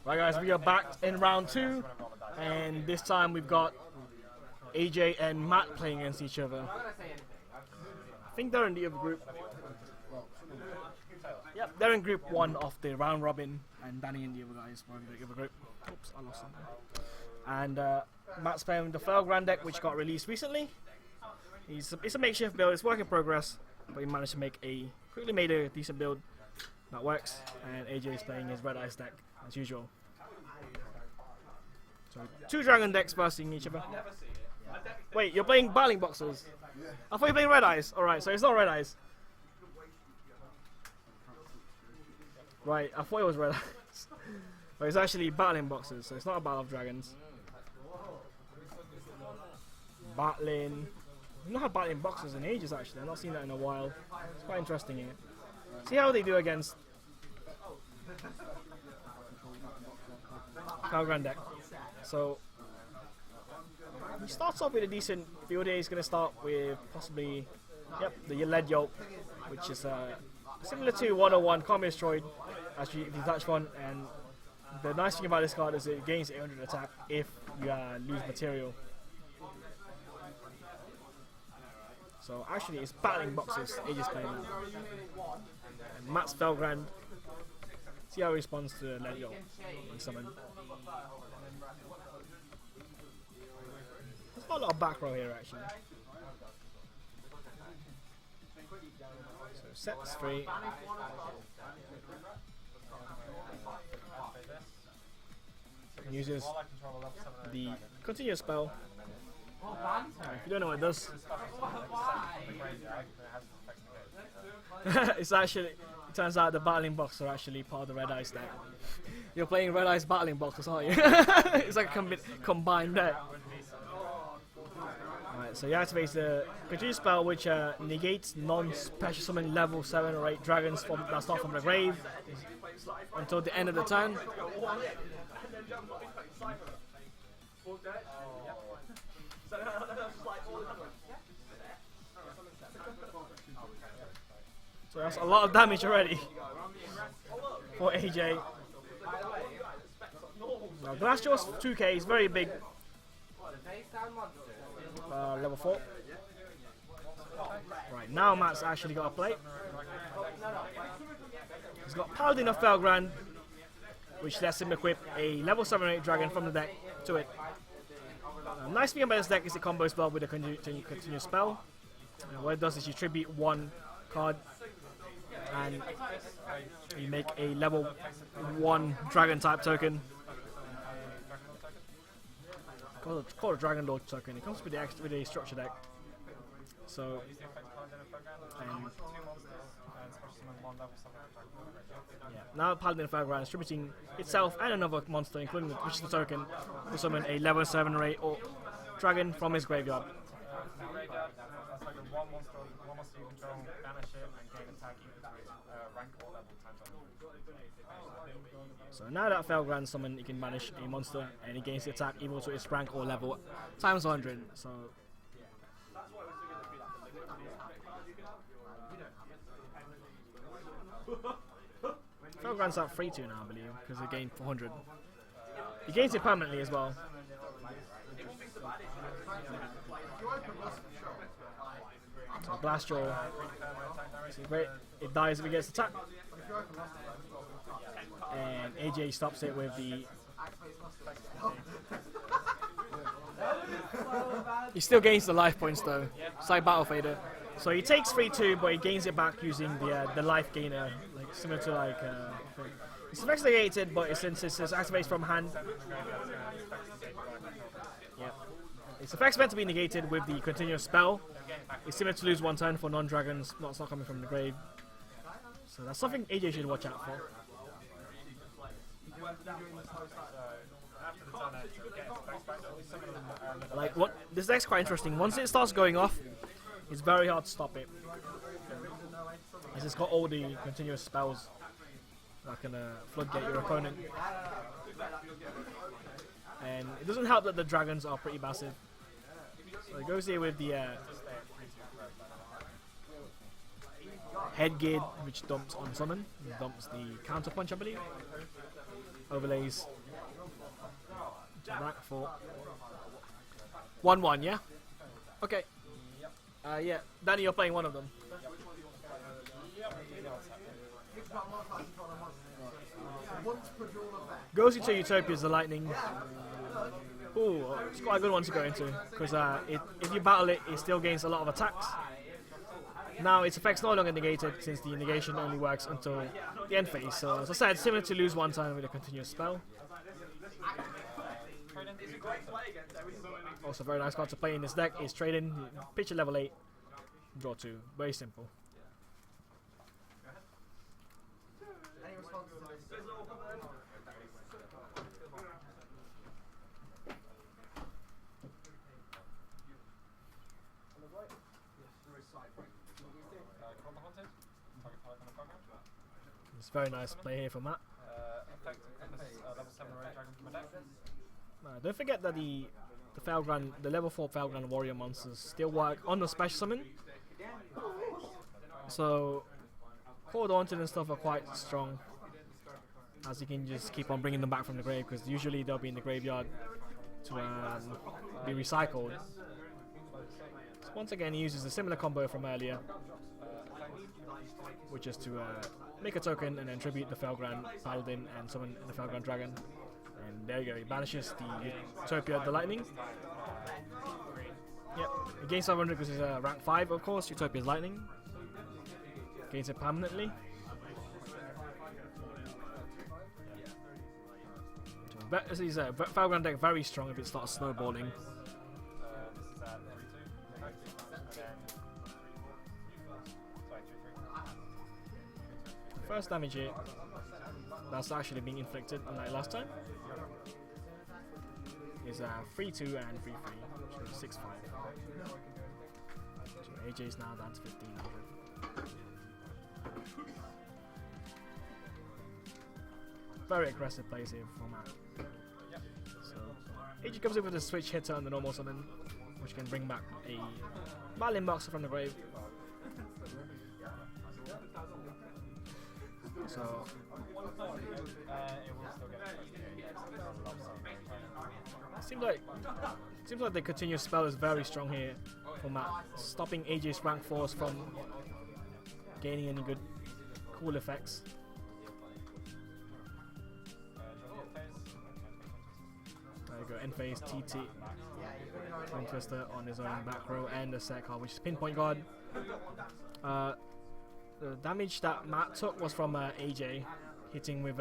Right guys, we are back in round 2, and this time we've got AJ and Matt playing against each other. I think they're in the other group. Yep, they're in group 1 of the round robin, and Danny and the other guys were in the other group. Oops, I lost something. And Matt's playing the Felgrand deck, which got released recently. It's a makeshift build, it's work in progress, but he managed to quickly made a decent build that works. And AJ is playing his Red Ice deck as usual. So 2 dragon decks versing each other. Wait, you're playing Battlin Boxers? I thought you were playing Red Ice. Alright, so it's not Red Ice. Right, I thought it was Red Ice. But it's actually Battlin Boxers, so it's not a Battle of Dragons. Battlin. I've not had Battlin Boxers in ages actually, I've not seen that in a while. It's quite interesting here. See how they do against Felgrand deck. So he starts off with a decent field here. He's going to start with possibly, the Yugioh, which is similar to 101, can't be destroyed as if you touch one. And the nice thing about this card is it gains 800 attack if you lose material. So actually it's Battlin Boxers, Aegis playing now. And Matt's Felgrand. See how he responds to Yugioh when summoned. There's not a lot of back row here actually. So sets 3. Uses the continuous spell. If you don't know what it does, it's actually, it turns out the Battlin Boxers are actually part of the Red Ice deck. You're playing Red Ice Battlin Boxers, aren't you? It's like a combined deck. Alright, so he activates the continuous spell, which negates non-special summon level 7 or 8 dragons that start from the grave until the end of the turn. So that's a lot of damage already for AJ. Now Glacio's 2k is very big. Level 4. Right, now Matt's actually got a play. He's got Paladin of Felgrand, which lets him equip a level 7 or 8 dragon from the deck to it. Nice thing about this deck is it combos well with a continuous spell. What it does is you tribute 1 card and you make a level 1 dragon type token. Called a Dragon Lord token. It comes with a structure deck. So now Paladin Felgrand is distributing itself and another monster, including which is the token, to summon a level 7 or 8 or dragon from his graveyard. So now that Felgrand summoned, he can banish a monster and he gains the attack equal to its rank or level times 100. So Felgrand's at 3-2 now, I believe, because he gained 400. He gains it permanently as well. So Glassjaw, great. It dies if it gets attacked. And AJ stops it with the... He still gains the life points though. Side Battle Fader. So he takes 3-2, but he gains it back using the life gainer, like similar to like. It's effects negated, but since it activates from hand. Yeah. Its effects meant to be negated with the continuous spell. It's similar to lose 1 turn for non-dragons, not coming from the grave. So that's something AJ should watch out for. Like what? This deck's quite interesting. Once it starts going off, it's very hard to stop it. As it's got all the continuous spells that can floodgate your opponent. And it doesn't help that the dragons are pretty massive. So it goes here with the Headgear, which dumps on summon, dumps the counter punch, I believe. Overlays. To that for 1-1, yeah? Okay. Yeah, Danny, you're playing one of them. Goes into Utopia's the Lightning. Ooh, it's quite a good one to go into, because if you battle it, it still gains a lot of attacks. Now its effect's no longer negated, since the negation only works until the end phase. So as I said, similar to lose one time with a continuous spell. Also very nice card to play in this deck is trade in, pitch at level 8, draw 2. Very simple. It's very nice play here from Matt. Don't forget that the Felgrand, the level 4 Felgrand warrior monsters still work on the special summon. So Core Daunted and stuff are quite strong, as you can just keep on bringing them back from the grave, because usually they'll be in the graveyard to be recycled. So once again, he uses a similar combo from earlier, which is to make a token and then tribute the Felgrand Paladin and summon the Felgrand Dragon. And there you go, he banishes the Utopia the Lightning. Yep, he gains 500 because he's rank 5, of course, Utopia's Lightning. Gains it permanently. As he said, Felgrand deck very strong if it starts snowballing. First damage here, that's actually being inflicted unlike last time, is 3-2 and 3-3, so 6-5. So AJ is now down to 1500. Very aggressive plays here for Matt. So AJ comes in with a switch hitter on the normal summon, which can bring back a Battlin Boxer from the grave. So seems like the continuous spell is very strong here for Matt, stopping AJ's rank 4s from gaining any good cool effects. There you go, end phase TT. Twin Twister on his own back row and a set card, which is Pinpoint Guard. The damage that Matt took was from AJ hitting with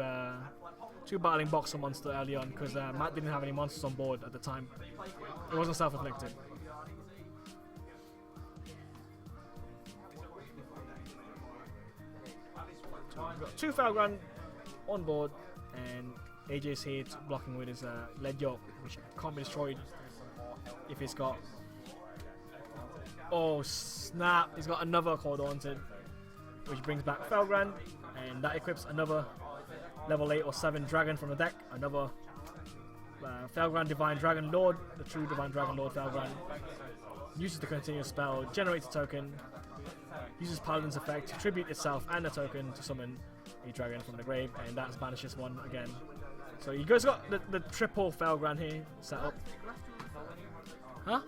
2 Battling Boxer monster early on, because Matt didn't have any monsters on board at the time. It wasn't self-inflicted. So we've got 2 Felgrand on board, and AJ's here blocking with his Yugioh, which can't be destroyed if he's got... Oh snap, he's got another Core Daunted, which brings back Felgrand, and that equips another level 8 or 7 dragon from the deck. Another Felgrand Divine Dragon Lord, the true Divine Dragon Lord Felgrand. Uses the continuous spell, generates a token, uses Paladin's effect to tribute itself and a token to summon a dragon from the grave, and that banishes one again. So you guys got the triple Felgrand here set up. Huh?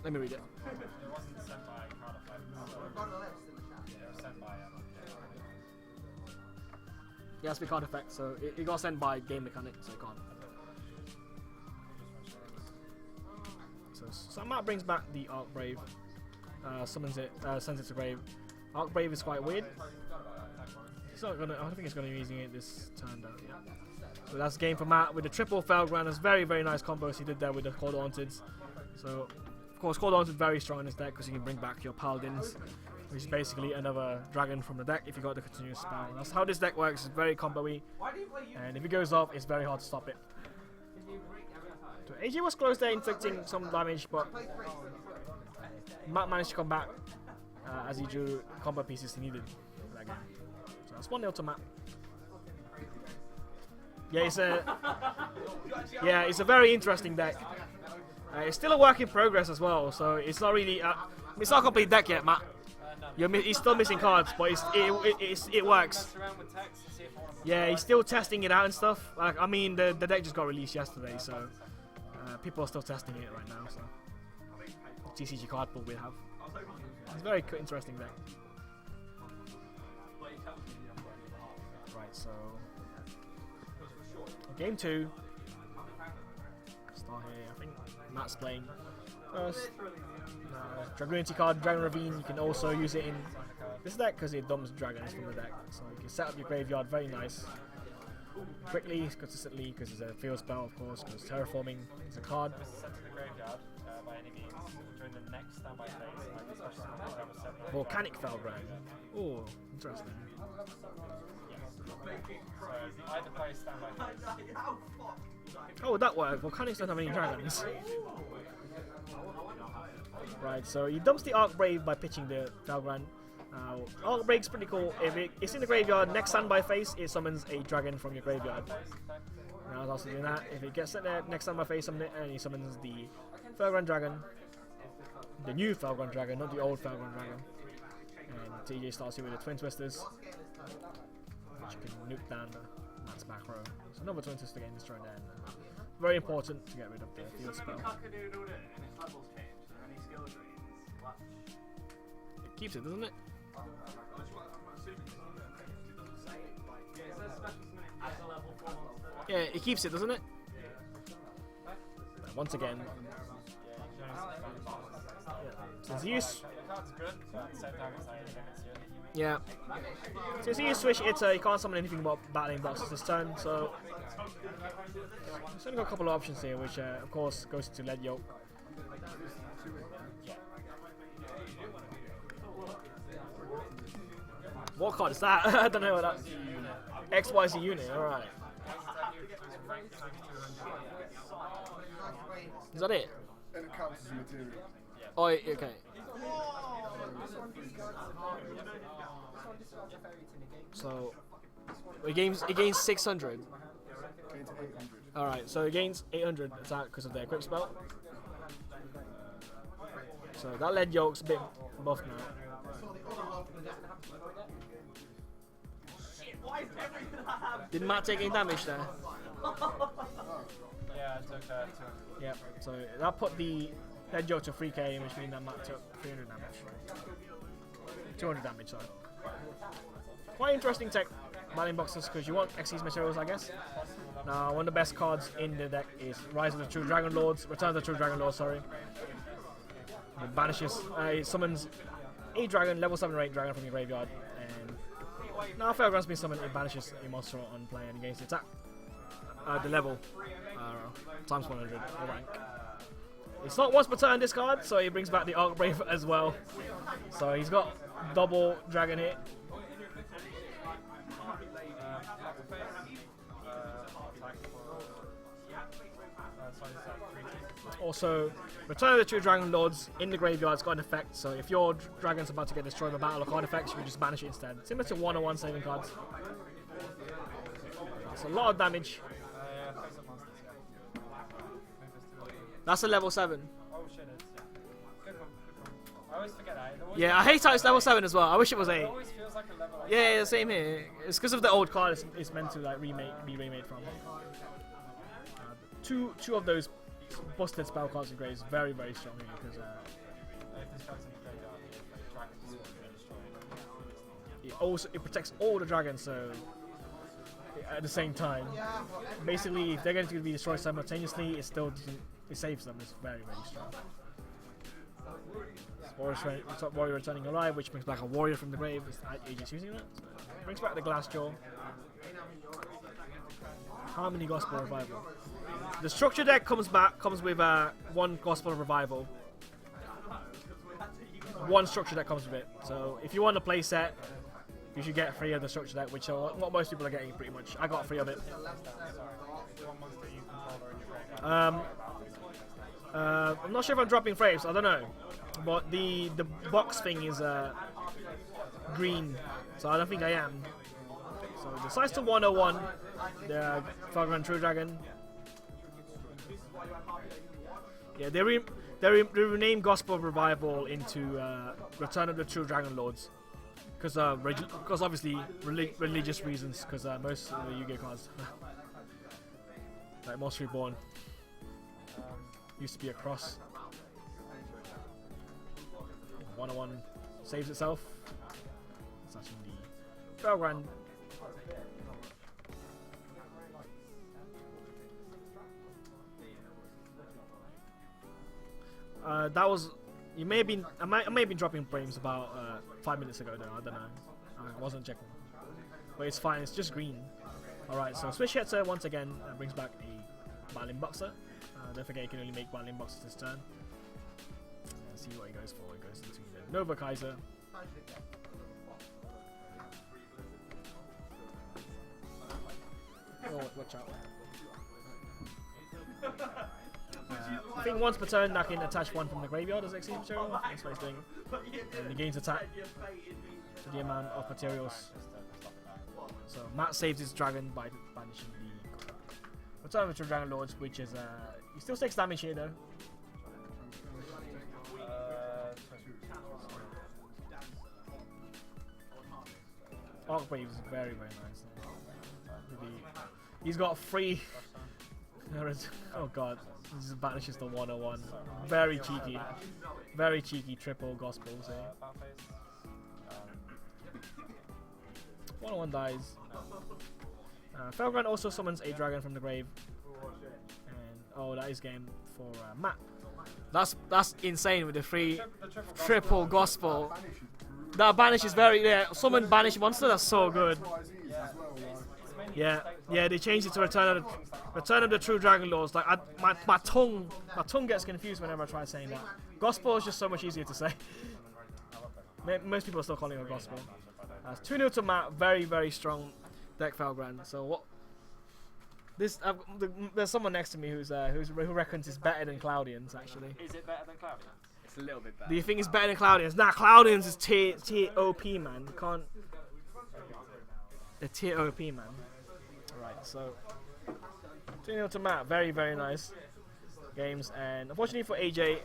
Let me read it. It has to be card effect, so it got sent by game mechanic, so it can't. So Matt brings back the Arc Brave, summons it, sends it to grave. Arc Brave is quite weird. He's not gonna. I don't think he's gonna be using it this turn though. Yeah. So that's game for Matt with the triple Felgrand. That's very nice combos he did there with the Core Daunted. So of course Core Daunted very strong in this deck because you can bring back your Paladins, which is basically another dragon from the deck if you got the continuous spell. That's how this deck works. It's very combo-y, and if it goes off, it's very hard to stop it. So AJ was close there, inflicting some damage, but Matt managed to come back as he drew combo pieces he needed for that game. So that's 1-0 to Matt. Yeah, it's a very interesting deck. It's still a work in progress as well, so it's not really it's not a complete deck yet, Matt. He's still missing cards, but it works. Yeah, he's still testing it out and stuff. Like, I mean, the deck just got released yesterday, so people are still testing it right now. So TCG card pool we have. It's a very interesting deck. Right, so game 2. Start here. I think Matt's playing first. Dragonity card, Dragon Ravine. You can also use it in this deck because it dumps dragons from the deck. So you can set up your graveyard very nice, quickly, consistently, because it's a field spell, of course, because terraforming is a card. Volcanic Felgrand. Oh, interesting. How would that work? Volcanics don't have any dragons. Right, so he dumps the Arc Brave by pitching the Felgrand. Arc Brave's pretty cool. If it's in the graveyard, next standby phase, it summons a dragon from your graveyard. Now it's also doing that. If it gets sent there, next standby phase, summon it, and he summons the Felgrand Dragon. The new Felgrand Dragon, not the old Felgrand Dragon. And TJ starts here with the Twin Twisters, which you can nuke down Matt's back row. So another Twin Twister getting destroyed there. Very important to get rid of the field spell. It keeps it, doesn't it? Yeah, it keeps it, doesn't it? But once again, since you since you switch it, you can't summon anything but Battlin Boxers this turn. So it's only got a couple of options here, which of course goes to lead yoke. What card is that? I don't know what that is. XYZ unit, alright. Is that it? And it counts as material. Oh, okay. So it gains 600. Alright, so it gains 800 attack because of the equip spell. So that lead yoke's a bit buffed now. Did Matt take any damage there? Yeah, I took 2. Yeah, so that put the head yoke to 3k, which means that Matt took 300 damage. 200 damage, sorry. Quite interesting tech, Battlin Boxers, because you want Xyz materials, I guess. Now, one of the best cards in the deck is Rise of the True Dragon Lords, Return of the True Dragon Lords, sorry. It banishes, it summons a dragon, level 7 or 8 dragon from your graveyard, and now Felgrand's been summoned, it banishes a monster on play and gains the attack. The level, times 100, the rank. It's not once per turn this card, so he brings back the Arc Brave as well. So he's got double dragon hit. Also, Return of the True Dragon Lords in the graveyard's got an effect, so if your dragon's about to get destroyed by battle or card effects, you can just banish it instead. Similar to 101 saving cards. That's a lot of damage. That's a level 7. Oh shit, I always forget that. Yeah, I hate how it's level 7 as well. I wish it was 8. It always feels like a level 8. Yeah, same here. It's because of the old card it's meant to like be remade from. Two of those busted spell cards in grey is very, very strong here because it protects all the dragons, so at the same time, basically if they're going to be destroyed simultaneously, it saves them. It's very, very strong. Warrior returning alive, which brings back a warrior from the grave. Agents using that. So brings back the Glassjaw. Harmony Gospel Revival. The structure deck comes with one Gospel Revival. One structure deck comes with it. So if you want a play set, you should get 3 of the structure deck, which are what most people are getting pretty much. I got 3 of it. I'm not sure if I'm dropping frames. I don't know, but the box thing is green, so I don't think I am. So the size to 101. The Felgrand True Dragon. Yeah, they renamed Gospel Revival into Return of the True Dragon Lords. Because obviously religious reasons, because most of the Yu-Gi-Oh cards, like Monster Reborn, used to be a cross. 101 saves itself. It's actually the Felgrand. That was. You may have been. I may have been dropping frames about 5 minutes ago, though. I don't know. I wasn't checking. But it's fine. It's just green. All right. So switch hitter once again brings back a Battlin Boxer. Don't forget you can only make Battlin Boxers this turn. Let's see what he goes for. He goes into the Nova Kaiser. Oh, watch out. I think once per turn I can attach one from the graveyard as XC material. That's what he's doing. And he gains attack to the amount of materials. So Matt saves his dragon by banishing the Return of the Dragon Lords, which is he still takes damage here though. Arcwave is very nice. He's got 3. Oh god, this banishes the 101. Very cheeky triple gospels here. 101 dies. Felgrand also summons a dragon from the grave. And oh, that is game for Matt. That's insane with the 3 triple gospel. That banish is summon banish monster. That's so good. Yeah, they changed it to Return of the True Dragon Lords. Like my tongue gets confused whenever I try saying that. Gospel is just so much easier to say. Most people are still calling it Gospel. 2-0 to Matt. Very strong deck Felgrand. So what? There's someone next to me who reckons it's better than Cloudians actually. Is it better than Cloudians? It's a little bit better. Do you think it's better than Cloudians? Nah, Cloudians is tier OP, man. You can't. The tier OP, man. Alright, so 2-0 to Matt. Very nice games, and unfortunately for AJ,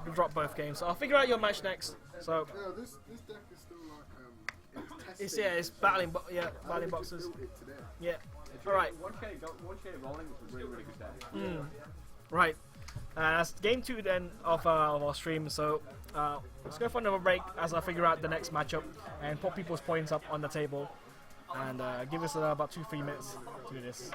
you dropped both games. So I'll figure out your match next. So yeah, this deck is still like it's Battlin Boxers. Yeah. Alright. 1K rolling was a really good deck. Right. That's game 2 then of our stream. So let's go for another break as I figure out the next matchup and put people's points up on the table. And give us about 2-3 minutes to do this.